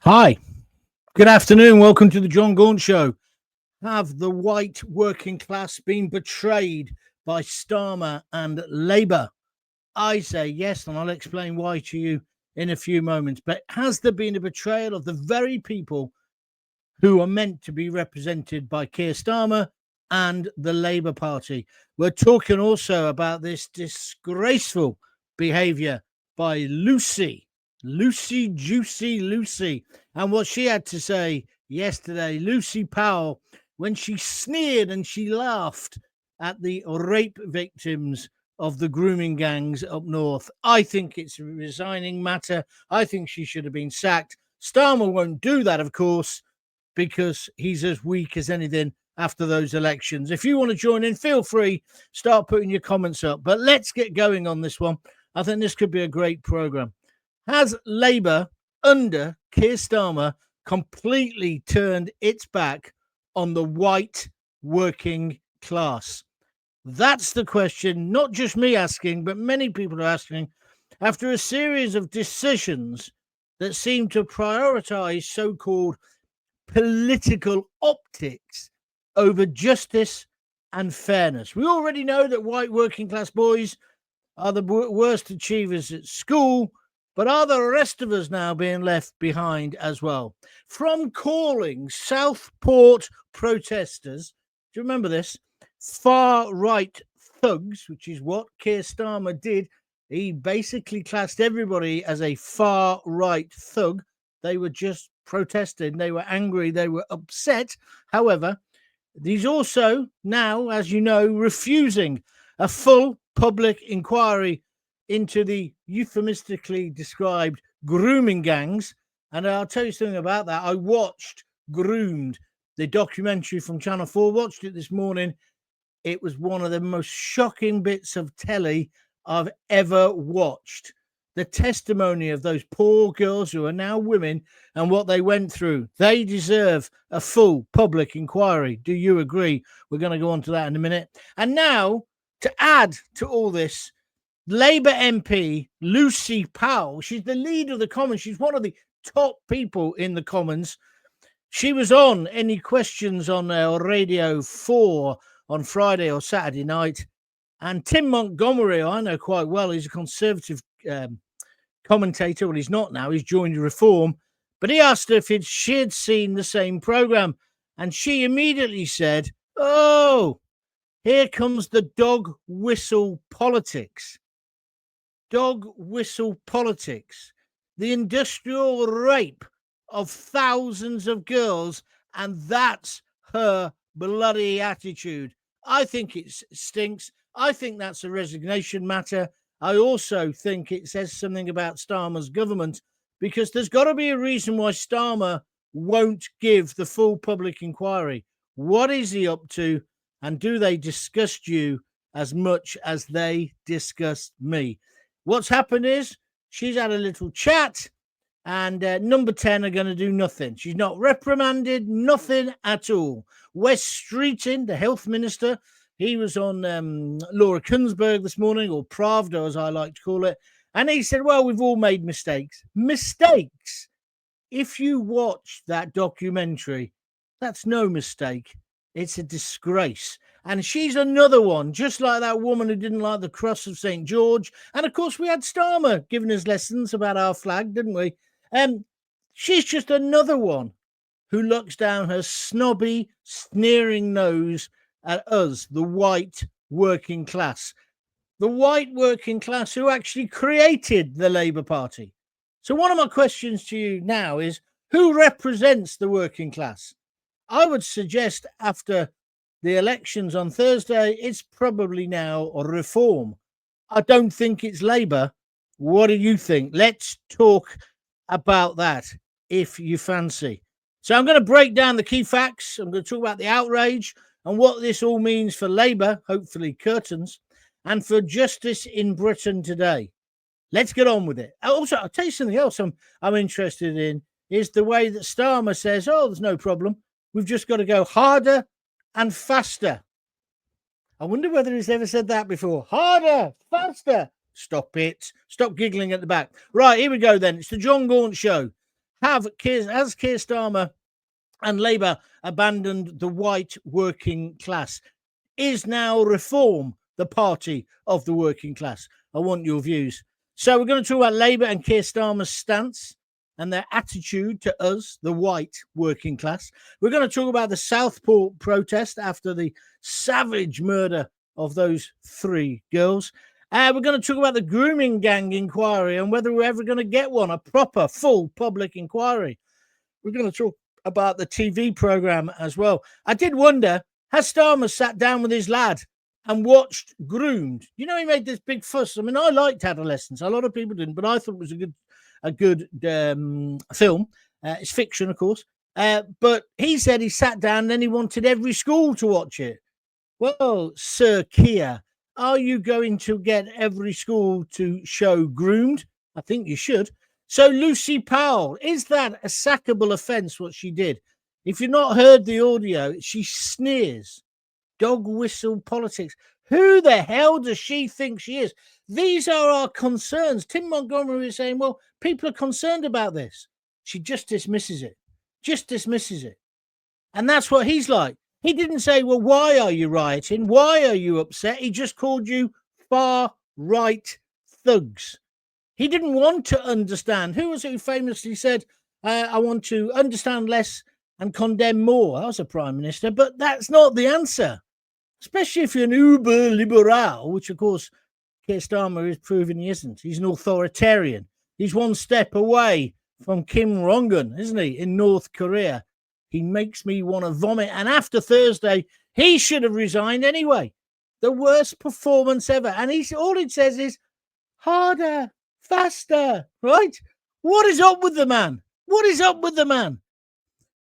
Hi, good afternoon. Welcome to the Jon Gaunt Show. Have the white working class been betrayed by Starmer and Labour? I say yes, and I'll explain why to you in a few moments. But has there been a betrayal of the very people who are meant to be represented by Keir Starmer and the Labour Party? We're talking also about this disgraceful behaviour by Lucy, and what she had to say yesterday, Lucy Powell, when she sneered and she laughed at the rape victims of the grooming gangs up north. I think it's a resigning matter. I think she should have been sacked. Starmer won't do that, of course, because he's as weak as anything after those elections. If you want to join in, feel free, start putting your comments up. But let's get going on this one. I think this could be a great programme. Has Labour under Keir Starmer completely turned its back on the white working class? That's the question, not just me asking, but many people are asking, after a series of decisions that seem to prioritise so-called political optics over justice and fairness. We already know that white working class boys are the worst achievers at school, but are the rest of us now being left behind as well? From calling Southport protesters, do you remember this, far-right thugs, which is what Keir Starmer did. He basically classed everybody as a far-right thug. They were just protesting. They were angry. They were upset. However, he's also now, as you know, refusing a full public inquiry into the euphemistically described grooming gangs. And I'll tell you something about that. I watched Groomed, the documentary from Channel 4, watched it this morning. It was one of the most shocking bits of telly I've ever watched. The testimony of those poor girls who are now women and what they went through. They deserve a full public inquiry. Do you agree? We're going to go on to that in a minute. And now, to add to all this, Labour MP Lucy Powell, she's the leader of the Commons. She's one of the top people in the Commons. She was on Any Questions on Radio 4 on Friday or Saturday night. And Tim Montgomery, I know quite well, he's a Conservative commentator. Well, he's not now. He's joined Reform. But he asked her if she had seen the same programme. And she immediately said, oh, here comes the dog whistle politics. Dog whistle politics. The industrial rape of thousands of girls. And that's her bloody attitude. I think it stinks. I think that's a resignation matter. I also think it says something about Starmer's government, because there's got to be a reason why Starmer won't give the full public inquiry. What is he up to? And do they disgust you as much as they disgust me? What's happened is she's had a little chat, and number 10 are going to do nothing. She's not reprimanded, nothing at all. Wes Streeting, the health minister, he was on Laura Kunsberg this morning, or Pravda as I like to call it, and he said, well, we've all made mistakes. Mistakes? If you watch that documentary, that's no mistake. It's a disgrace. And she's another one, just like that woman who didn't like the cross of St. George. And, of course, we had Starmer giving us lessons about our flag, didn't we? She's just another one who looks down her snobby, sneering nose at us, the white working class. The white working class who actually created the Labour Party. So one of my questions to you now is, who represents the working class? I would suggest after the elections on Thursday, it's probably now Reform. I don't think it's Labour. What do you think? Let's talk about that if you fancy. So I'm going to break down the key facts. I'm going to talk about the outrage and what this all means for Labour, hopefully curtains, and for justice in Britain today. Let's get on with it. Also, I'll tell you something else I'm interested in, is the way that Starmer says, oh, there's no problem. We've just got to go harder and faster. I wonder whether he's ever said that before. Harder, faster. Stop it. Stop giggling at the back. Right, here we go then. It's the Jon Gaunt Show. Has Keir Starmer and Labour abandoned the white working class? Is now Reform the party of the working class? I want your views. So we're going to talk about Labour and Keir Starmer's stance and their attitude to us, the white working class. We're going to talk about the Southport protest after the savage murder of those 3 girls. We're going to talk about the grooming gang inquiry and whether we're ever going to get one, a proper, full public inquiry. We're going to talk about the TV programme as well. I did wonder, has Starmer sat down with his lad and watched Groomed? You know, he made this big fuss. I mean, I liked Adolescence. A lot of people didn't, but I thought it was a good film. It's fiction, of course. But he said he sat down and then he wanted every school to watch it. Well, Sir Keir, are you going to get every school to show Groomed? I think you should. So Lucy Powell, is that a sackable offence, what she did? If you've not heard the audio, she sneers. Dog whistle politics. Who the hell does she think she is? These are our concerns. Tim Montgomery is saying, well, people are concerned about this. She just dismisses it. Just dismisses it. And that's what he's like. He didn't say, well, why are you rioting? Why are you upset? He just called you far-right thugs. He didn't want to understand. Who was it who famously said, I want to understand less and condemn more? That was a prime minister, but that's not the answer. Especially if you're an uber liberal, which of course Keir Starmer is proving he isn't. He's an authoritarian. He's one step away from Kim Jong-un, isn't he, in North Korea. He makes me want to vomit. And after Thursday, he should have resigned anyway. The worst performance ever. And all it says is harder, faster, right? What is up with the man? What is up with the man?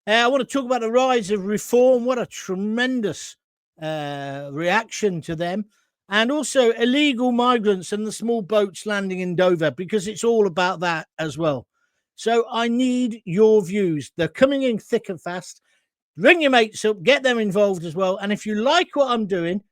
I want to talk about the rise of Reform. What a tremendous reaction to them. And also illegal migrants and the small boats landing in Dover, because it's all about that as well. So I need your views. They're coming in thick and fast. Ring your mates up, get them involved as well. And if you like what I'm doing,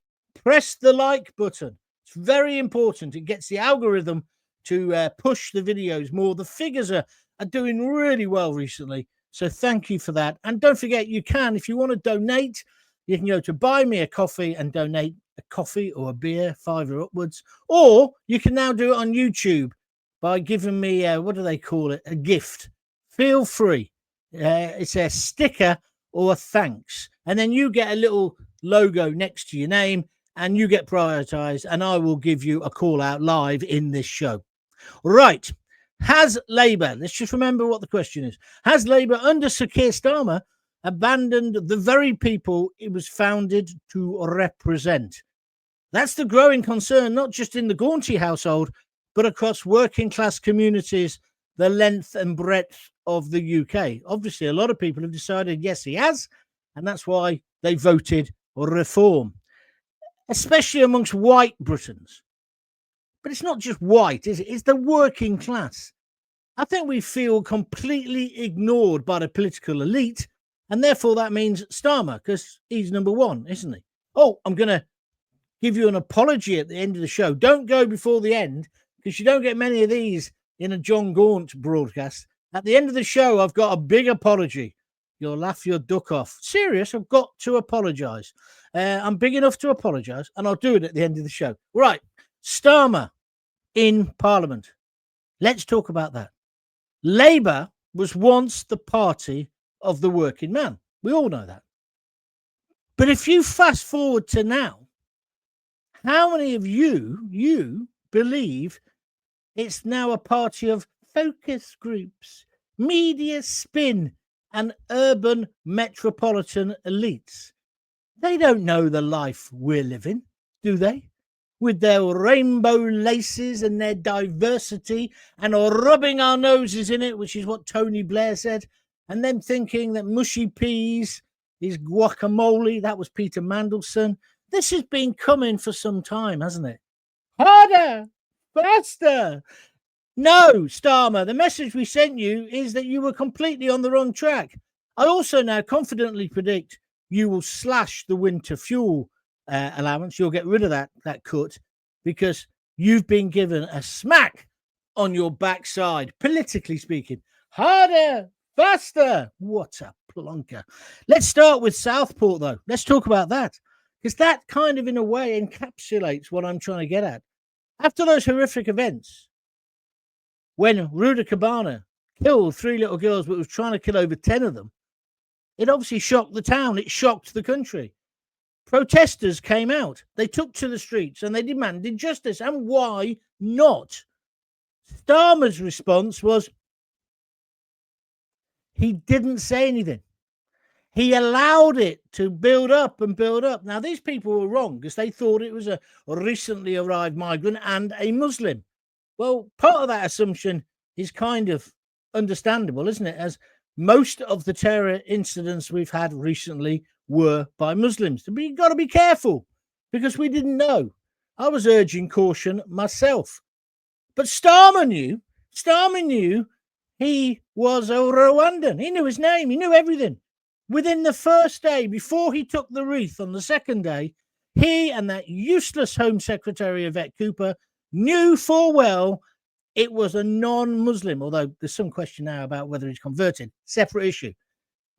press the like button. It's very important. It gets the algorithm to push the videos more. The figures are doing really well recently. So thank you for that. And don't forget, you can, if you want to donate, you can go to Buy Me a Coffee and donate a coffee or a beer, £5 or upwards. Or you can now do it on YouTube by giving me, what do they call it? A gift. Feel free. It's a sticker or a thanks. And then you get a little logo next to your name and you get prioritized, and I will give you a call out live in this show. Right. Has Labour, let's just remember what the question is. Has Labour under Sir Keir Starmer abandoned the very people it was founded to represent? That's the growing concern, not just in the Gaunty household, but across working class communities, the length and breadth of the UK. Obviously, a lot of people have decided, yes, he has, and that's why they voted Reform, especially amongst white Britons. But it's not just white, is it? It's the working class. I think we feel completely ignored by the political elite, and therefore that means Starmer, because he's number one, isn't he? Oh, I'm going to give you an apology at the end of the show. Don't go before the end, because you don't get many of these in a Jon Gaunt broadcast. At the end of the show, I've got a big apology. You'll laugh your duck off. Serious, I've got to apologise. I'm big enough to apologise, and I'll do it at the end of the show. Right, Starmer in Parliament. Let's talk about that. Labour was once the party of the working man. We all know that. But if you fast forward to now, how many of you believe it's now a party of focus groups, media spin, and urban metropolitan elites? They don't know the life we're living, do they? With their rainbow laces and their diversity, and rubbing our noses in it, which is what Tony Blair said, and then thinking that mushy peas is guacamole. That was Peter Mandelson. This has been coming for some time, hasn't it? Harder, faster. No, Starmer, the message we sent you is that you were completely on the wrong track. I also now confidently predict you will slash the winter fuel allowance. You'll get rid of that cut, because you've been given a smack on your backside, politically speaking. Harder, faster. What a plonker. Let's start with Southport, though. Let's talk about that. Because that kind of, in a way, encapsulates what I'm trying to get at. After those horrific events, when Ruda Cabana killed 3 little girls but was trying to kill over 10 of them, it obviously shocked the town. It shocked the country. Protesters came out. They took to the streets and they demanded justice. And why not? Starmer's response was he didn't say anything. He allowed it to build up and build up. Now, these people were wrong because they thought it was a recently arrived migrant and a Muslim. Well, part of that assumption is kind of understandable, isn't it? As most of the terror incidents we've had recently were by Muslims. But you've got to be careful because we didn't know. I was urging caution myself. But Starmer knew he was a Rwandan. He knew his name. He knew everything. Within the first day, before he took the wreath on the second day, he and that useless Home Secretary Yvette Cooper knew full well it was a non-Muslim, although there's some question now about whether he's converted. Separate issue.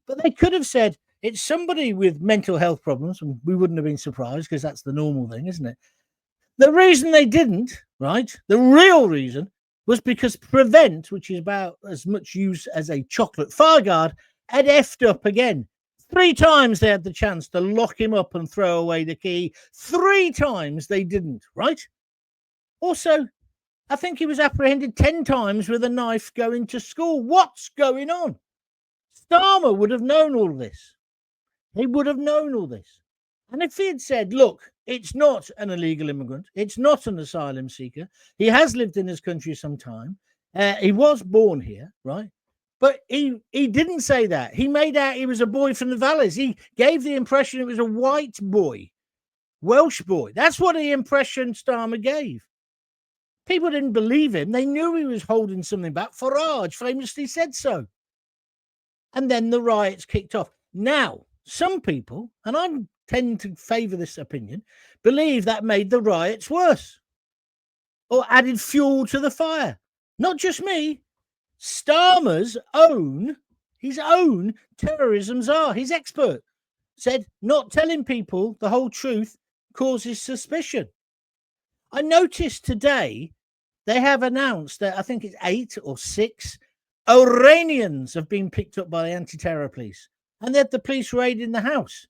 But they could have said it's somebody with mental health problems, and we wouldn't have been surprised because that's the normal thing, isn't it? The reason they didn't, right, the real reason, was because Prevent, which is about as much use as a chocolate fireguard, had effed up again. 3 times they had the chance to lock him up and throw away the key. 3 times they didn't, right? Also, I think he was apprehended 10 times with a knife going to school. What's going on? Starmer would have known all this. He would have known all this. And if he had said, look, it's not an illegal immigrant, it's not an asylum seeker, he has lived in this country some time, he was born here, right? But he didn't say that. He made out he was a boy from the valleys. He gave the impression it was a white boy, Welsh boy. That's what the impression Starmer gave. People didn't believe him. They knew he was holding something back. Farage famously said so. And then the riots kicked off. Now, some people, and I tend to favour this opinion, believe that made the riots worse or added fuel to the fire. Not just me. Starmer's his own terrorism czar, his expert, said not telling people the whole truth causes suspicion. I noticed today they have announced that I think it's 8 or 6 Iranians have been picked up by the anti-terror police and that the police raiding the house.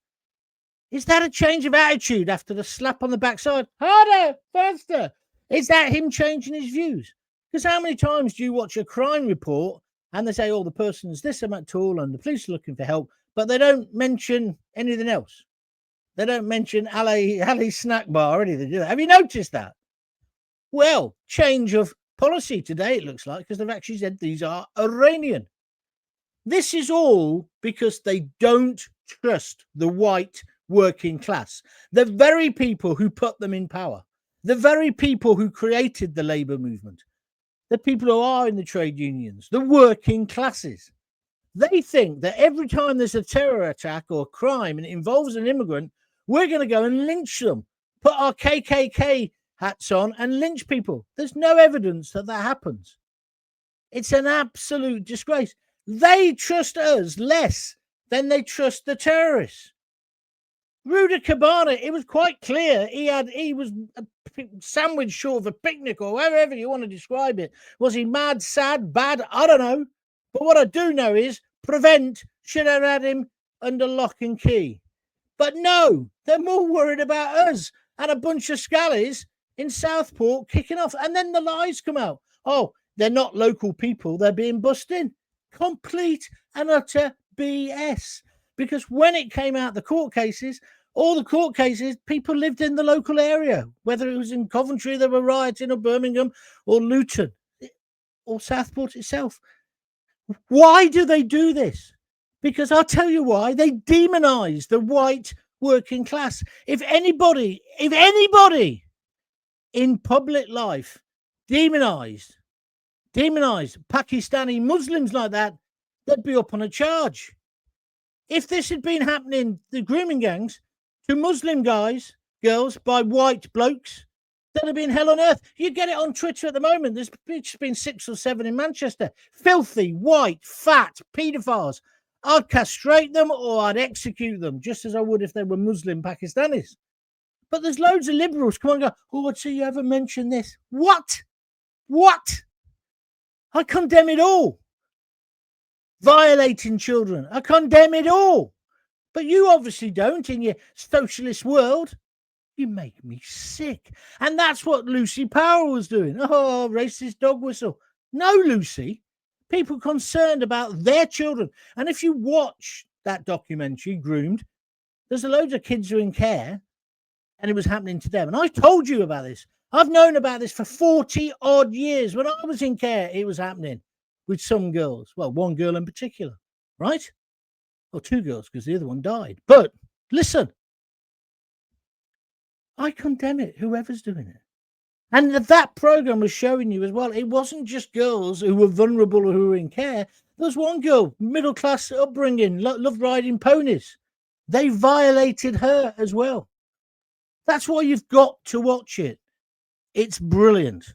Is that a change of attitude after the slap on the backside? Harder, faster. Is that him changing his views? Because how many times do you watch a crime report and they say, oh, the person's this amount tall and the police are looking for help, but they don't mention anything else? They don't mention Ali snack bar or anything, do they? Have you noticed that? Well, change of policy today, it looks like, because they've actually said these are Iranian. This is all because they don't trust the white working class, the very people who put them in power, the very people who created the labor movement, the people who are in the trade unions, the working classes. They think that every time there's a terror attack or crime and it involves an immigrant, we're going to go and lynch them, put our KKK hats on and lynch people. There's no evidence that that happens. It's an absolute disgrace. They trust us less than they trust the terrorists. Ruda Cabana, it was quite clear he was a sandwich short of a picnic or however you want to describe it. Was he mad, sad, bad? I don't know. But what I do know is Prevent should have had him under lock and key. But no, they're more worried about us and a bunch of scallies in Southport kicking off. And then the lies come out. Oh, they're not local people. They're being bussed in. Complete and utter BS. Because when it came out, all the court cases, people lived in the local area, whether it was in Coventry, they were rioting, or Birmingham, or Luton, or Southport itself. Why do they do this? Because I'll tell you why. They demonize the white working class. If anybody in public life demonized Pakistani Muslims like that, they'd be up on a charge. If this had been happening, the grooming gangs, to Muslim girls by white blokes, That'd have been hell on earth. You get it on Twitter at the moment. There's been 6 or 7 in Manchester. Filthy, white, fat paedophiles. I'd castrate them or I'd execute them, just as I would if they were Muslim Pakistanis. But there's loads of liberals come on and go, oh, I'd see you haven't mentioned this. What? What? I condemn it all. Violating children. I condemn it all. But you obviously don't in your socialist world. You make me sick. And that's what Lucy Powell was doing. Oh, racist dog whistle. No, Lucy. People concerned about their children. And if you watch that documentary, Groomed, there's a load of kids who are in care, and it was happening to them. And I told you about this. I've known about this for 40 odd years. When I was in care, it was happening with some girls. Well, one girl in particular, right? Or 2 girls, because the other one died. But listen, I condemn it, whoever's doing it. And that program was showing you as well, it wasn't just girls who were vulnerable or who were in care. There was one girl, middle class upbringing, loved riding ponies. They violated her as well. That's why you've got to watch it. It's brilliant.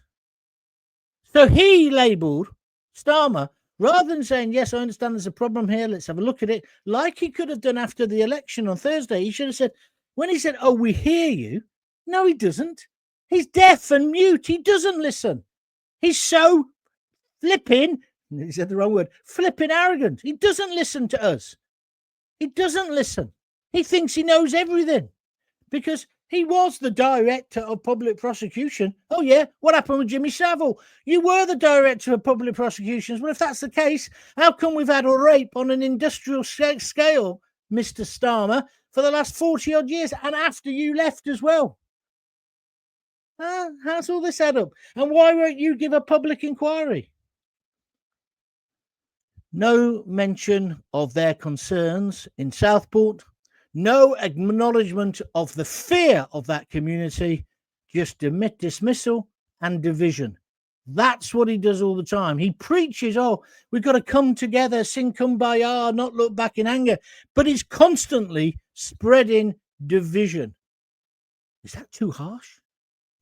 So he labelled Starmer, rather than saying, yes, I understand there's a problem here, let's have a look at it, like he could have done after the election on Thursday. He should have said, when he said, oh, we hear you. No, he doesn't. He's deaf and mute. He doesn't listen. He's so flipping, he said the wrong word, flipping arrogant. He doesn't listen to us. He doesn't listen. He thinks he knows everything because he was the director of public prosecution. Oh, yeah. What happened with Jimmy Savile? You were the director of public prosecutions. Well, if that's the case, how come we've had a rape on an industrial scale, Mr. Starmer, for the last 40 odd years and after you left as well? How's all this add up? And why won't you give a public inquiry? No mention of their concerns in Southport. No acknowledgement of the fear of that community. Just dismissal and division. That's what he does all the time. He preaches, oh, we've got to come together, sing kumbaya, not look back in anger. But he's constantly spreading division. Is that too harsh?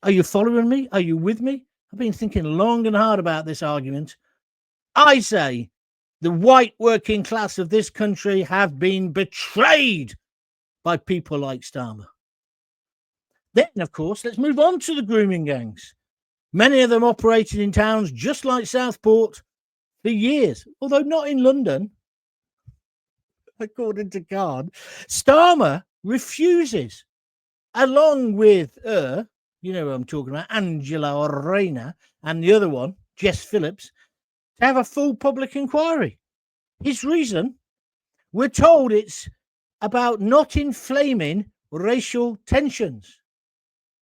Are you following me? Are you with me? I've been thinking long and hard about this argument. I say the white working class of this country have been betrayed by people like Starmer. Then, of course, let's move on to the grooming gangs. Many of them operated in towns just like Southport for years, although not in London. According to Gaunt, Starmer refuses, along with you know what I'm talking about, Angela Orena, and the other one, Jess Phillips, to have a full public inquiry. His reason, we're told it's about not inflaming racial tensions.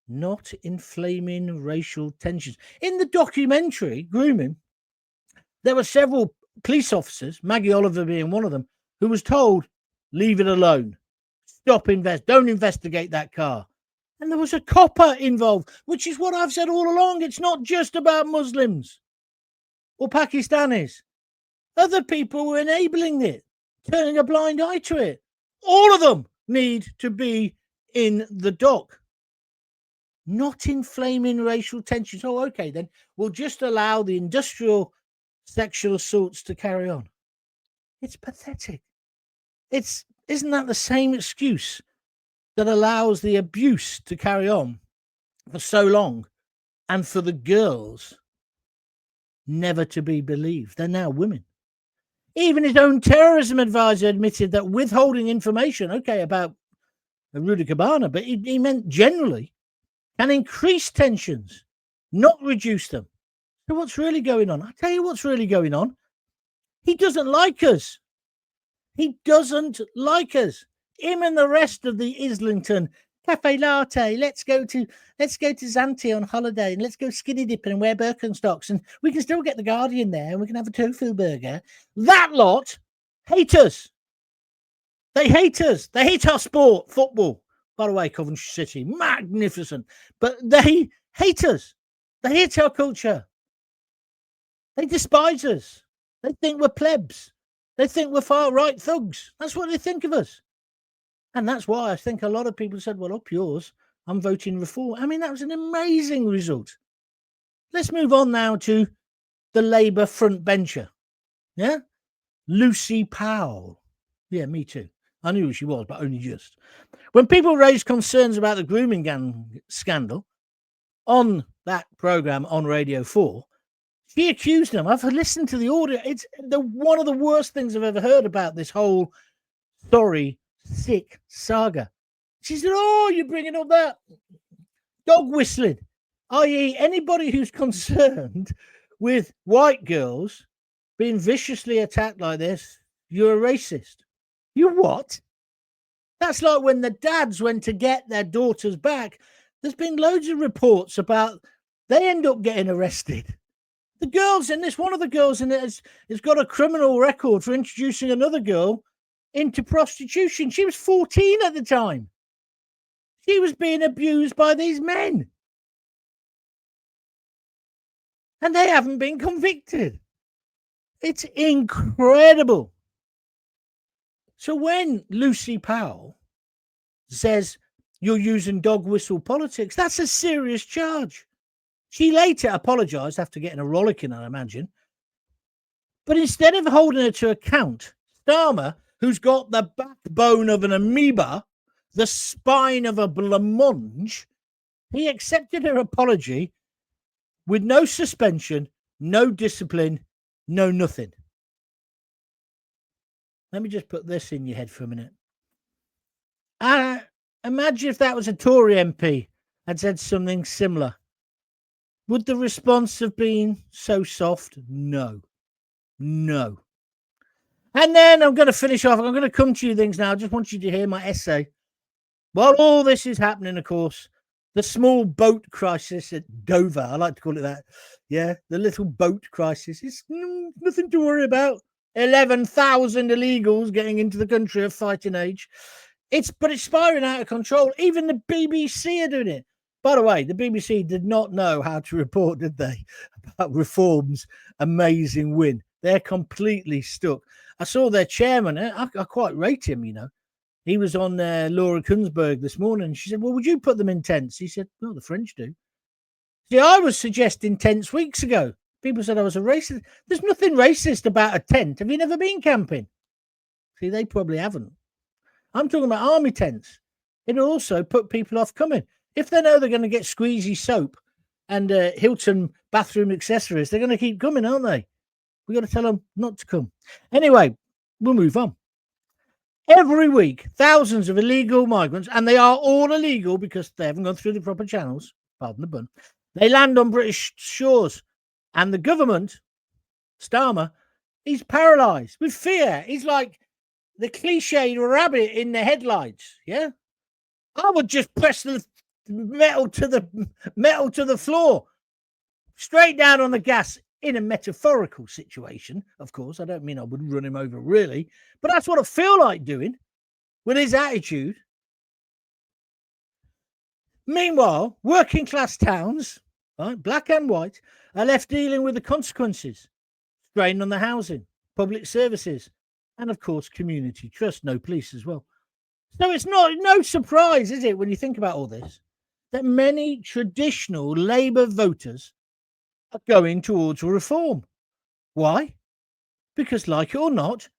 Not inflaming racial tensions. In the documentary, Grooming, there were several police officers, Maggie Oliver being one of them, who was told, leave it alone. Don't investigate that car. And there was a copper involved, which is what I've said all along. It's not just about Muslims or Pakistanis. Other people were enabling it, turning a blind eye to it. All of them need to be in the dock. Not inflaming racial tensions. Oh, okay, then we'll just allow the industrial sexual assaults to carry on. It's pathetic. Isn't that the same excuse that allows the abuse to carry on for so long and for the girls never to be believed? They're now women. Even his own terrorism advisor admitted that withholding information, okay, about Rudy Cabana, but he meant generally, can increase tensions, not reduce them. So what's really going on? I'll tell you what's really going on. He doesn't like us. He doesn't like us. Him and the rest of the Islington cafe latte. Let's go to Zante on holiday and let's go skinny dipping and wear Birkenstocks and we can still get the Guardian there and we can have a tofu burger. That lot hate us. They hate us. They hate our sport, football. By the way, Coventry City, magnificent. But they hate us. They hate our culture. They despise us. They think we're plebs. They think we're far-right thugs. That's what they think of us. And that's why I think a lot of people said, well, up yours. I'm voting reform. I mean, that was an amazing result. Let's move on now to the Labour front bencher. Yeah? Lucy Powell. Yeah, me too. I knew who she was, but only just. When people raised concerns about the grooming gang scandal on that programme on Radio 4, she accused them. I've listened to the audio. It's one of the worst things I've ever heard about this whole sick saga. She said, oh, you're bringing up that dog whistling, i.e. anybody who's concerned with white girls being viciously attacked like this, you're a racist. You what? That's like when the dads went to get their daughters back. There's been loads of reports about they end up getting arrested. The girls in this, one of the girls in it has got a criminal record for introducing another girl into prostitution. She was 14 at the time. She was being abused by these men. And they haven't been convicted. It's incredible. So when Lucy Powell says you're using dog whistle politics, that's a serious charge. She later apologised after getting a rollicking, I imagine. But instead of holding her to account, Starmer, who's got the backbone of an amoeba, the spine of a blancmange, he accepted her apology with no suspension, no discipline, no nothing. Let me just put this in your head for a minute. Imagine if that was a Tory MP had said something similar. Would the response have been so soft? No. No. And then I'm going to finish off. I'm going to come to you things now. I just want you to hear my essay. While all this is happening, of course, the small boat crisis at Dover, I like to call it that. Yeah, the little boat crisis. It's nothing to worry about. 11,000 illegals getting into the country of fighting age. But it's spiraling out of control. Even the BBC are doing it. By the way, the BBC did not know how to report, did they, about Reform's amazing win. They're completely stuck. I saw their chairman. I quite rate him, you know. He was on Laura Kunsberg this morning. She said, well, would you put them in tents? He said, no, the French do. See, I was suggesting tents weeks ago. People said I was a racist. There's nothing racist about a tent. Have you never been camping? See, they probably haven't. I'm talking about army tents. It'll also put people off coming. If they know they're going to get squeezy soap and Hilton bathroom accessories, they're going to keep coming, aren't they? We've got to tell them not to come. Anyway, we'll move on. Every week, thousands of illegal migrants, and they are all illegal because they haven't gone through the proper channels, pardon the pun, they land on British shores. And the government, Starmer, he's paralysed with fear. He's like the cliched rabbit in the headlights, yeah? I would just press the metal to the floor, straight down on the gas. In a metaphorical situation, of course. I don't mean I would run him over, really. But that's what I feel like doing with his attitude. Meanwhile, working class towns, right, black and white, are left dealing with the consequences. Strain on the housing, public services, and, of course, community trust. No police as well. So it's no surprise, is it, when you think about all this, that many traditional Labour voters are going towards reform. Why? Because, like it or not,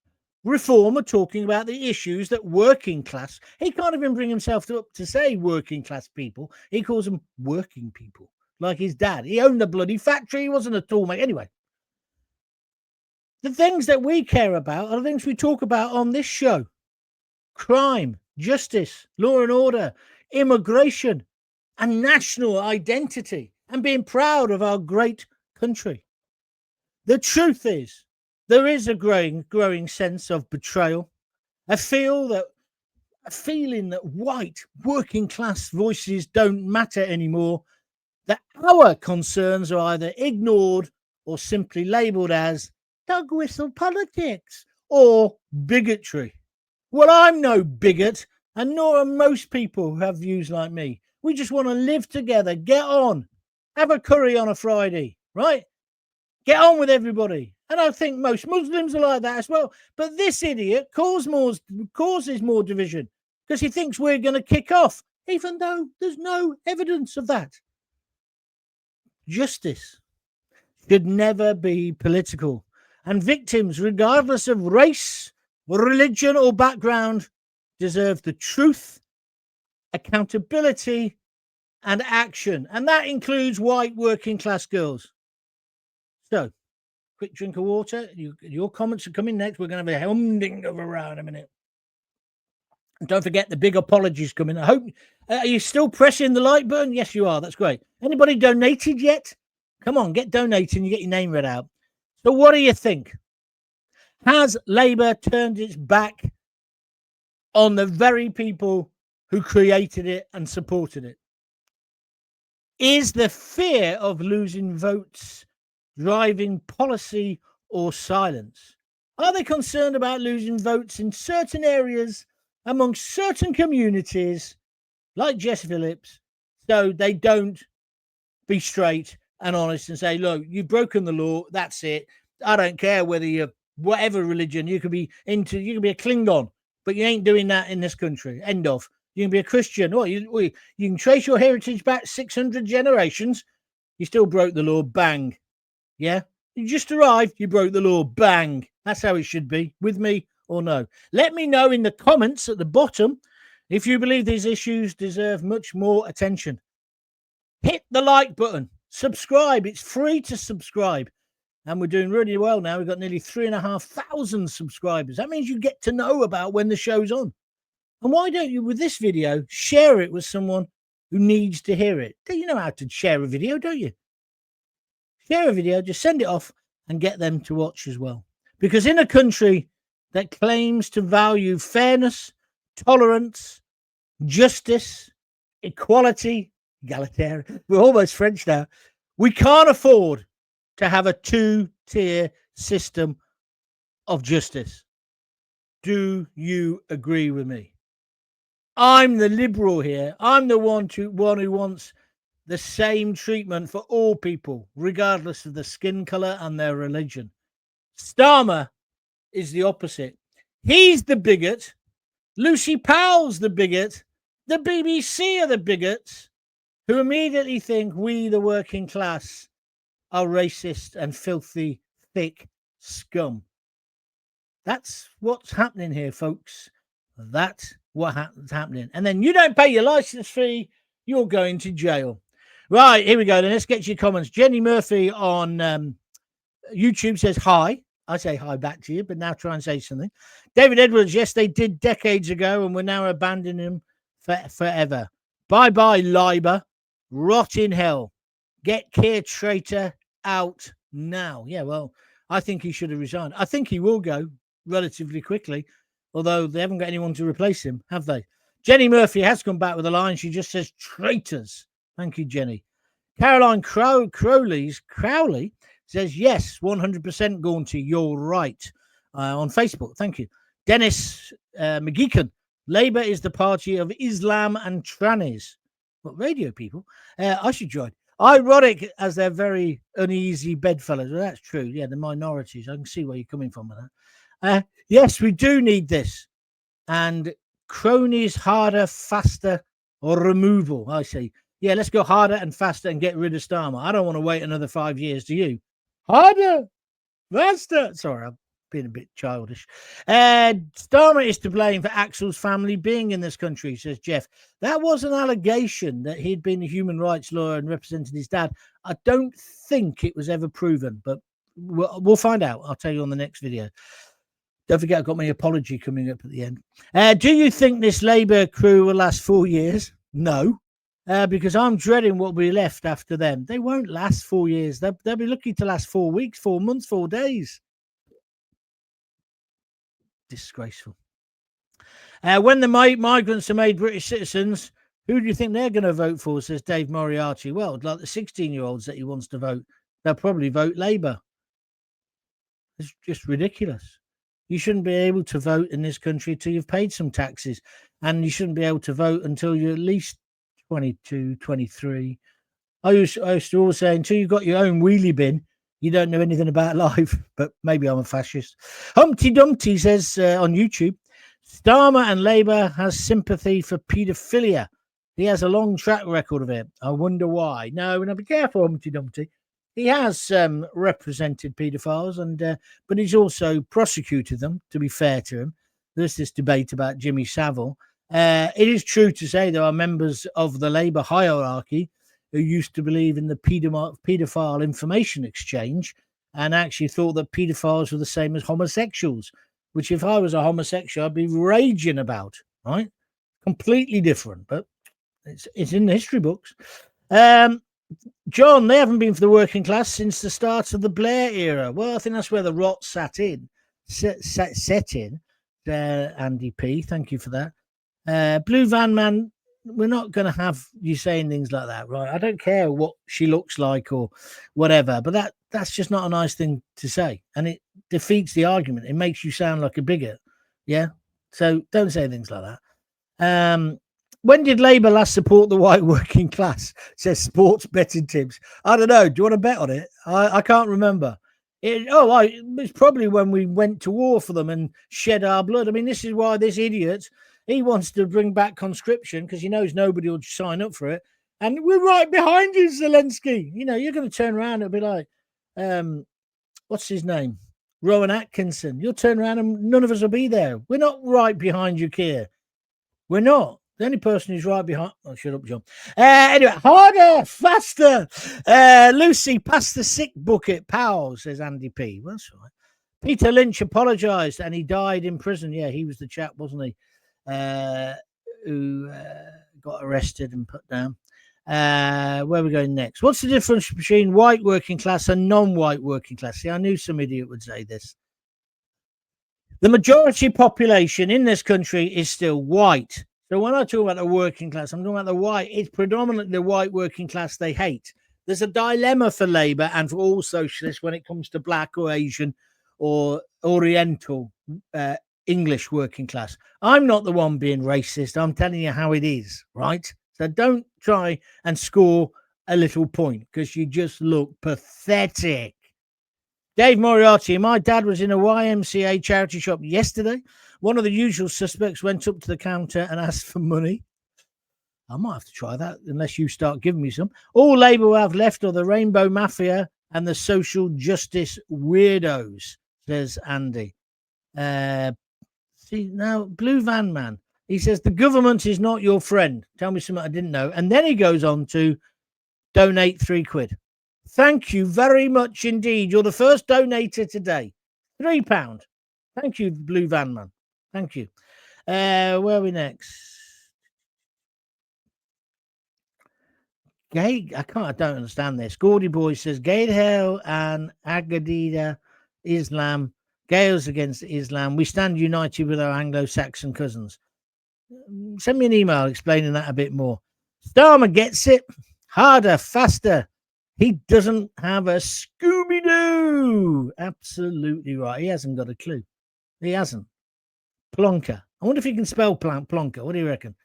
Reform are talking about the issues that working class, he can't even bring himself up to say working class people. He calls them working people, like his dad. He owned a bloody factory. He wasn't a toolmaker. Anyway, the things that we care about are the things we talk about on this show. Crime, justice, law and order, immigration, and national identity, and being proud of our great country. The truth is, there is a growing sense of betrayal, a feeling that white working class voices don't matter anymore, that our concerns are either ignored or simply labelled as dog whistle politics or bigotry. Well, I'm no bigot, and nor are most people who have views like me. We just want to live together, get on, have a curry on a Friday, right? Get on with everybody. And I think most Muslims are like that as well. But this idiot causes more division because he thinks we're going to kick off. even though there's no evidence of that. Justice should never be political, and victims, regardless of race, religion, or background, deserve the truth, accountability, and action. And that includes white working class girls. So, quick drink of water. Your comments are coming next. We're going to have a humding of a row in a minute. And don't forget the big apologies coming. I hope. Are you still pressing the like button? Yes, you are. That's great. Anybody donated yet? Come on, get donating. You get your name read out. So what do you think? Has Labour turned its back on the very people who created it and supported it? Is the fear of losing votes driving policy or silence? Are they concerned about losing votes in certain areas among certain communities, like Jess Phillips, so they don't be straight and honest and say, look, you've broken the law, that's it. I don't care whether you're whatever religion, you can be a Klingon, but you ain't doing that in this country. End of. You can be a Christian, or you can trace your heritage back 600 generations. You still broke the law, bang. Yeah? You just arrived, you broke the law, bang. That's how it should be, with me or no. Let me know in the comments at the bottom if you believe these issues deserve much more attention. Hit the like button. Subscribe. It's free to subscribe. And we're doing really well now. We've got nearly 3,500 subscribers. That means you get to know about when the show's on. And why don't you, with this video, share it with someone who needs to hear it? You know how to share a video, don't you? Share a video, just send it off and get them to watch as well. Because in a country that claims to value fairness, tolerance, justice, equality, egalitarian, we're almost French now, we can't afford to have a two-tier system of justice. Do you agree with me? I'm the liberal here. I'm the one who wants the same treatment for all people, regardless of the skin color and their religion. Starmer is the opposite. He's the bigot. Lucy Powell's the bigot. The BBC are the bigots who immediately think we, the working class, are racist and filthy, thick scum. That's what's happening here, folks. That's what's happening. And then you don't pay your license fee, you're going to jail. Right, here we go. Then let's get your comments. Jenny Murphy on YouTube says hi. I say hi back to you, but now try and say something. David Edwards, yes, they did decades ago, and we're now abandoning them forever. Bye-bye, Labour. Rot in hell. Get Keir traitor out now. Yeah, well, I think he should have resigned. I think he will go relatively quickly, although they haven't got anyone to replace him, have they? Jenny Murphy has come back with a line. She just says, traitors. Thank you, Jenny. Caroline Crowley says, yes, 100% Gaunty, you're right. On Facebook, thank you. Dennis McGeekan, Labour is the party of Islam and trannies. What, radio people? I should join. Ironic, as they're very uneasy bedfellows. Well, that's true. Yeah, the minorities. I can see where you're coming from with that. Yes, we do need this. And cronies harder, faster, or removal, I say. Yeah, let's go harder and faster and get rid of Starmer. I don't want to wait another 5 years, do you? Harder, faster. Sorry, I'm being a bit childish. Starmer is to blame for Axel's family being in this country, says Jeff. That was an allegation that he'd been a human rights lawyer and represented his dad. I don't think it was ever proven, but we'll find out. I'll tell you on the next video. Don't forget, I've got my apology coming up at the end. Do you think this Labour crew will last 4 years? No. Because I'm dreading what will be left after them. They won't last 4 years. They'll be lucky to last 4 weeks, 4 months, 4 days. Disgraceful. When the migrants are made British citizens, who do you think they're going to vote for, says Dave Moriarty? Well, like the 16-year-olds that he wants to vote, they'll probably vote Labour. It's just ridiculous. You shouldn't be able to vote in this country until you've paid some taxes. And you shouldn't be able to vote until you're at least 22, 23. I used to always say, until you've got your own wheelie bin, you don't know anything about life. But maybe I'm a fascist. Humpty Dumpty says on YouTube, Starmer and Labour has sympathy for paedophilia. He has a long track record of it. I wonder why. No, and I'll be careful, Humpty Dumpty. He has represented paedophiles, but he's also prosecuted them, to be fair to him. There's this debate about Jimmy Savile. It is true to say there are members of the Labour hierarchy who used to believe in the paedophile information exchange and actually thought that paedophiles were the same as homosexuals, which if I was a homosexual, I'd be raging about, right? Completely different, but it's in the history books. John, they haven't been for the working class since the start of the Blair era. Well, I think that's where the rot set in. Andy P, thank you for that. Blue Van Man, we're not going to have you saying things like that, right? I don't care what she looks like or whatever, but that's just not a nice thing to say, and it defeats the argument. It makes you sound like a bigot, yeah? So don't say things like that. When did Labour last support the white working class? Says sports betting tips. I don't know. Do you want to bet on it? I can't remember. It's probably when we went to war for them and shed our blood. I mean, this is why this idiot, he wants to bring back conscription because he knows nobody will sign up for it. And we're right behind you, Zelensky. You know, you're going to turn around and be like, what's his name? Rowan Atkinson. You'll turn around and none of us will be there. We're not right behind you, Keir. We're not. The only person who's right behind... Oh, shut up, John. Anyway, harder, faster. Lucy, pass the sick bucket. Powell, says Andy P. Well, that's all right. Peter Lynch apologised and he died in prison. Yeah, he was the chap, wasn't he, who got arrested and put down. Where are we going next? What's the difference between white working class and non-white working class? See, I knew some idiot would say this. The majority population in this country is still white. So when I talk about the working class, I'm talking about the white. It's predominantly the white working class they hate. There's a dilemma for Labour and for all socialists when it comes to black or Asian or Oriental English working class. I'm not the one being racist. I'm telling you how it is, right? So don't try and score a little point because you just look pathetic. Dave Moriarty, my dad was in a YMCA charity shop yesterday. One of the usual suspects went up to the counter and asked for money. I might have to try that unless you start giving me some. All Labour will have left are the Rainbow Mafia and the social justice weirdos, says Andy. See, now, Blue Van Man, he says, the government is not your friend. Tell me something I didn't know. And then he goes on to donate £3. Thank you very much indeed. You're the first donator today. £3. Thank you, Blue Van Man. Thank you. Where are we next? Gay, I don't understand this. Gordy Boy says, Gay Hell and Agadida Islam, Gales against Islam. We stand united with our Anglo-Saxon cousins. Send me an email explaining that a bit more. Starmer gets it. Harder, faster. He doesn't have a Scooby-Doo. Absolutely right. He hasn't got a clue. He hasn't. Plonker. I wonder if he can spell Plonker. What do you reckon?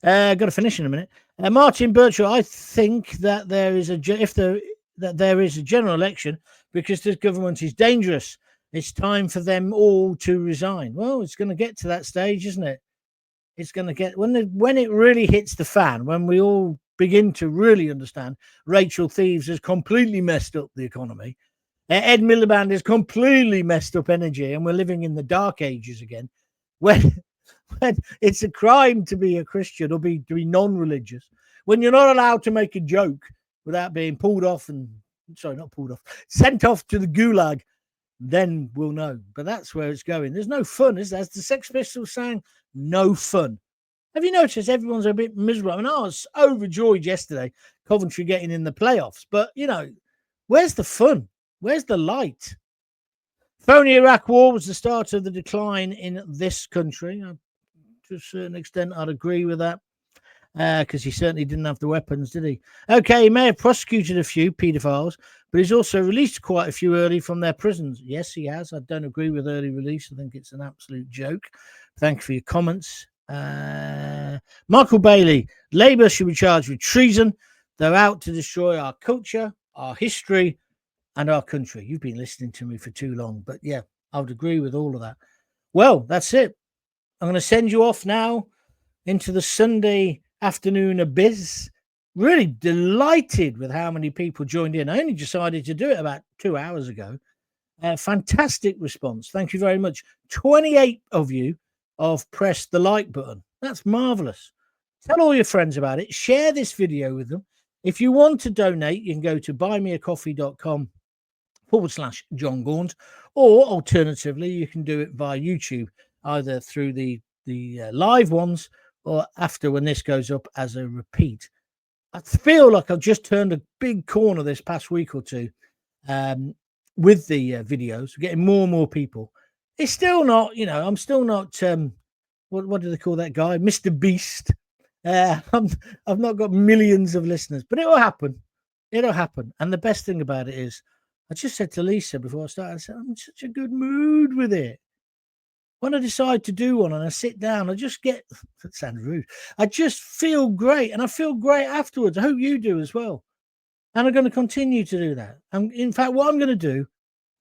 Got to finish in a minute. Martin Birchall, I think that there is a general election because this government is dangerous. It's time for them all to resign. Well, it's going to get to that stage, isn't it? It's going to get when it really hits the fan, when we all begin to really understand Rachel Thieves has completely messed up the economy. Ed Miliband has completely messed up energy, and we're living in the dark ages again. When it's a crime to be a Christian or to be non-religious, when you're not allowed to make a joke without being sent off to the gulag, then we'll know. But that's where it's going. There's no fun, is there? As the Sex Pistols sang, no fun. Have you noticed everyone's a bit miserable? I mean, I was overjoyed yesterday, Coventry getting in the playoffs. But, where's the fun? Where's the light? Phony Iraq war was the start of the decline in this country. To a certain extent, I'd agree with that. Because he certainly didn't have the weapons, did he? Okay, he may have prosecuted a few paedophiles, but he's also released quite a few early from their prisons. Yes, he has. I don't agree with early release. I think it's an absolute joke. Thank you for your comments. Michael Bailey, Labour should be charged with treason. They're out to destroy our culture, our history, and our country. You've been listening to me for too long, but yeah, I would agree with all of that. Well, that's it. I'm going to send you off now into the Sunday afternoon abyss. Really delighted with how many people joined in. I only decided to do it about 2 hours ago. Fantastic response. Thank you very much. 28 of you have pressed the like button. That's marvelous. Tell all your friends about it. Share this video with them. If you want to donate, you can go to buymeacoffee.com/Jon Gaunt, or alternatively, you can do it via YouTube, either through the live ones or after when this goes up as a repeat. I feel like I've just turned a big corner this past week or two with the videos, getting more and more people. It's still not, I'm still not, what do they call that guy? Mr. Beast. I've not got millions of listeners, but it'll happen. It'll happen. And the best thing about it is, I just said to Lisa before I started, I said, I'm in such a good mood with it. When I decide to do one and I sit down, I just get, that sounds rude, I just feel great, and I feel great afterwards. I hope you do as well. And I'm going to continue to do that. In fact, what I'm going to do,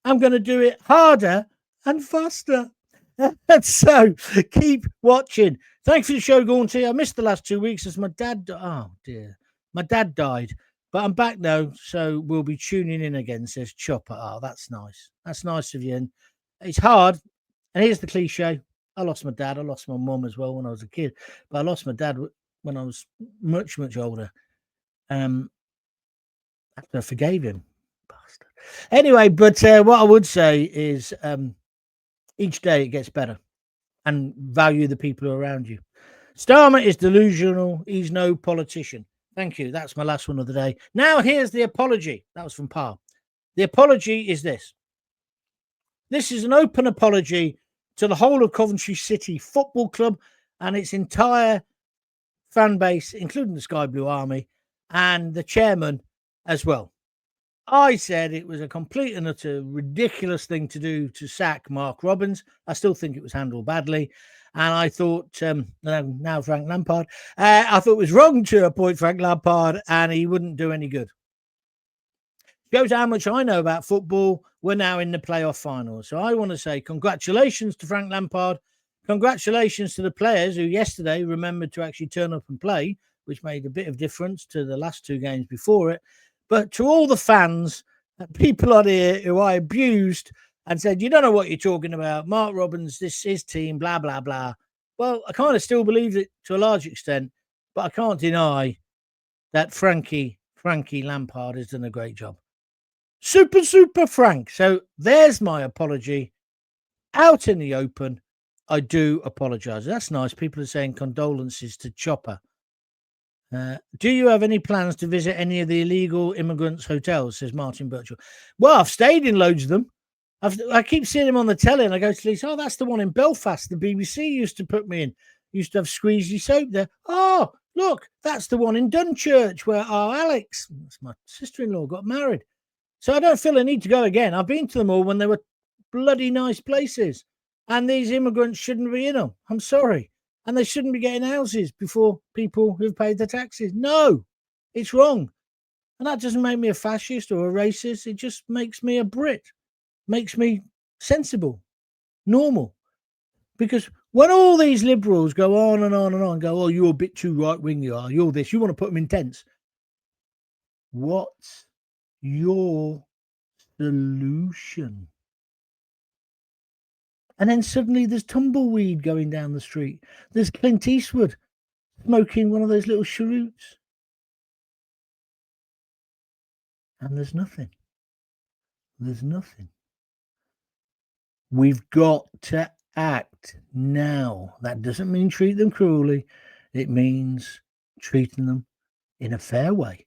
I'm going to do it harder and faster. So keep watching. Thanks for the show, Gaunty. I missed the last 2 weeks as my dad, oh dear, my dad died. But I'm back now, so we'll be tuning in again, says Chopper. Oh, that's nice. That's nice of you. And it's hard. And here's the cliche. I lost my dad. I lost my mum as well when I was a kid. But I lost my dad when I was much, much older. After I forgave him. Bastard. Anyway, but what I would say is each day it gets better, and value the people around you. Starmer is delusional. He's no politician. Thank you. That's my last one of the day. Now, here's the apology. That was from Powell. The apology is this. This is an open apology to the whole of Coventry City Football Club and its entire fan base, including the Sky Blue Army and the chairman as well. I said it was a complete and utter ridiculous thing to do to sack Mark Robins. I still think it was handled badly. And I thought, now Frank Lampard, I thought it was wrong to appoint Frank Lampard and he wouldn't do any good. Shows how much I know about football. We're now in the playoff final. So I want to say congratulations to Frank Lampard. Congratulations to the players who yesterday remembered to actually turn up and play, which made a bit of difference to the last 2 games before it. But to all the fans, people on here who I abused and said, you don't know what you're talking about. Mark Robins, this is his team, blah, blah, blah. Well, I kind of still believe it to a large extent, but I can't deny that Frankie Lampard has done a great job. Super Frank. So there's my apology out in the open. I do apologize. That's nice. People are saying condolences to Chopper. Do you have any plans to visit any of the illegal immigrants' hotels, says Martin Birchall. Well, I've stayed in loads of them. I keep seeing him on the telly and I go to Lisa, oh, that's the one in Belfast. The BBC used to put me in. Used to have squeezy soap there. Oh, look, that's the one in Dunchurch where our Alex, that's my sister-in-law, got married. So I don't feel a need to go again. I've been to them all when they were bloody nice places. And these immigrants shouldn't be in them. I'm sorry. And they shouldn't be getting houses before people who've paid their taxes. No, it's wrong. And that doesn't make me a fascist or a racist. It just makes me a Brit. Makes me sensible, normal. Because when all these liberals go on and on and on, go, oh, you're a bit too right-wing, you're this, you want to put them in tents. What's your solution? And then suddenly there's tumbleweed going down the street. There's Clint Eastwood smoking one of those little cheroots. And there's nothing. There's nothing. We've got to act now. That doesn't mean treat them cruelly. It means treating them in a fair way.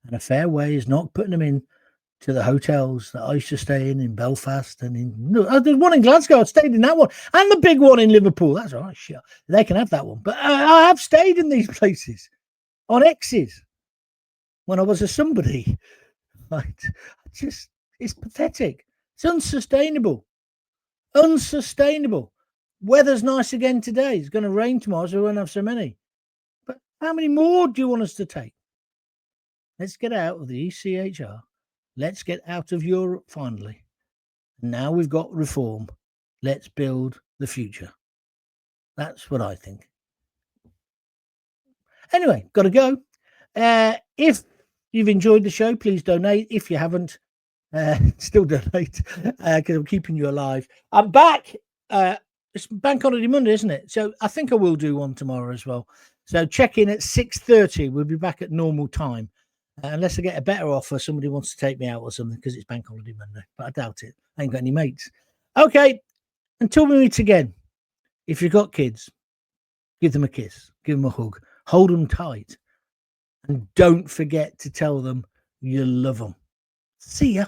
And a fair way is not putting them in to the hotels that I used to stay in Belfast and there's one in Glasgow. I stayed in that one, and the big one in Liverpool. That's all right, sure. They can have that one. But I have stayed in these places on X's when I was a somebody. Right? It's pathetic. It's unsustainable. Unsustainable. Weather's nice again today. It's going to rain tomorrow, so we won't have so many. But how many more do you want us to take? Let's get out of the ECHR. Let's get out of Europe finally. Now we've got reform. Let's build the future. That's what I think. Anyway, got to go. If you've enjoyed the show, please donate. If you haven't, still donate because I'm keeping you alive. I'm back. It's Bank Holiday Monday, isn't it? So I think I will do one tomorrow as well. So check in at 6:30. We'll be back at normal time. Unless I get a better offer, somebody wants to take me out or something because it's Bank Holiday Monday. But I doubt it. I ain't got any mates. Okay. Until we meet again, if you've got kids, give them a kiss, give them a hug, hold them tight. And don't forget to tell them you love them. See ya.